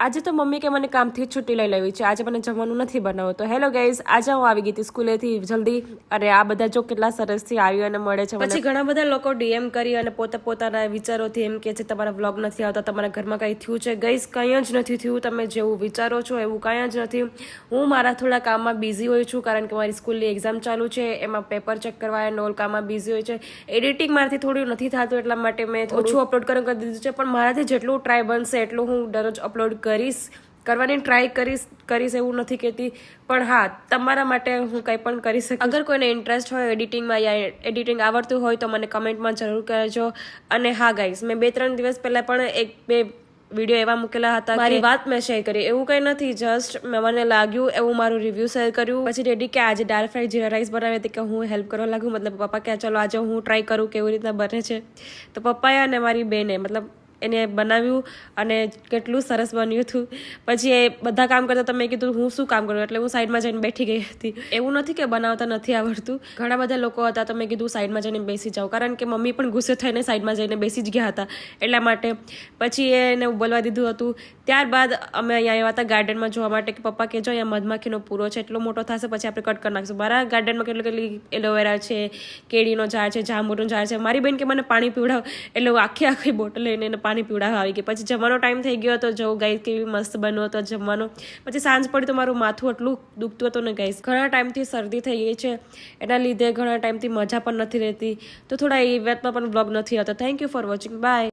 આજે તો મમ્મી કે મને કામથી છૂટી લઈ લેવી છે, આજે મને જમવાનું નથી બનાવવું. તો હેલો ગાઈઝ, આજે હું આવી ગઈ હતી સ્કૂલેથી જલ્દી, અને આ બધા જો કેટલા સરસથી આવી અને મળે છે. પછી ઘણા બધા લોકો ડીએમ કરી અને પોતાના વિચારોથી એમ કે છે તમારા વ્લોગ નથી આવતા, તમારા ઘરમાં કંઈ થયું છે. ગાઈઝ, કંઈ જ નથી થયું. તમે જેવું વિચારો છો એવું કંઈ જ નથી. હું મારા થોડા કામમાં બિઝી હોય છું, કારણ કે મારી સ્કૂલની એક્ઝામ ચાલુ છે, એમાં પેપર ચેક કરવા અને ઓલ કામમાં બિઝી હોય છે. એડિટિંગ મારાથી થોડું નથી થતું, એટલા માટે મેં ઓછું અપલોડ કરી દીધું છે. પણ મારાથી જેટલું ટ્રાય બનશે એટલું હું દરરોજ અપલોડ કરવાની ટ્રાય કરીશ એવું નથી કહેતી, પણ હા, તમારા માટે હું કંઈ પણ કરી શકું. અગર કોઈને ઇન્ટરેસ્ટ હોય એડિટિંગમાં યા એડિટિંગ આવડતું હોય તો મને કમેન્ટમાં જરૂર કરજો. અને હા ગાઈઝ, મેં 2-3 દિવસ પહેલાં પણ 1-2 વિડીયો એવા મૂકેલા હતા, મારી વાત મેં શેર કરી, એવું કંઈ નથી, જસ્ટ મને લાગ્યું એવું મારું રિવ્યૂ શેર કર્યું. પછી રેડી કે આજે દાળ ફ્રાય જીરા રાઈસ બનાવી હતી કે હું હેલ્પ કરવા લાગું, મતલબ પપ્પા કે ચાલો આજે હું ટ્રાય કરું કેવી રીતના બને છે. તો પપ્પાએ અને મારી બેને મતલબ એને બનાવ્યું અને કેટલું સરસ બન્યું હતું. પછી એ બધા કામ કરતા તો મેં કીધું હું શું કામ કરું, એટલે હું સાઈડમાં જઈને બેઠી ગઈ હતી. એવું નથી કે બનાવતા નથી આવડતું, ઘણા બધા લોકો હતા તો મેં કીધું સાઈડમાં જઈને બેસી જાઉં, કારણ કે મમ્મી પણ ગુસ્સે થઈને સાઈડમાં જઈને બેસી જ ગયા હતા, એટલા માટે. પછી એને બોલવા દીધું હતું. ત્યારબાદ અમે અહીંયા આવ્યા હતા ગાર્ડનમાં જોવા માટે કે પપ્પા કહેજો અહીંયા મધમાખીનો પૂરો છે, એટલો મોટો થશે પછી આપણે કટ કરી નાખીશું. મારા ગાર્ડનમાં કેટલી એલોવેરા છે, કેળીનો ઝાડ છે, જાંબુનું ઝાડ છે. મારી બેન કે મને પાણી પીવડાવ, એટલે હું આખી બોટલ લઈને એને પાણી પીવડાવવા આવી ગઈ. પછી જમવાનો ટાઈમ થઈ ગયો હતો, જો ગાઈસ કેવી મસ્ત બન્યો હતો જમવાનો. પછી સાંજ પડી તો મારું માથું એટલું દુખતું હતું ને ગાઈસ, ઘણા ટાઈમથી શરદી થઈ ગઈ છે, એના લીધે ઘણા ટાઈમથી મજા પણ નથી રહેતી, તો થોડા ઇવેન્ટમાં પણ બ્લોગ નથી આવતા. Thank you for watching, by.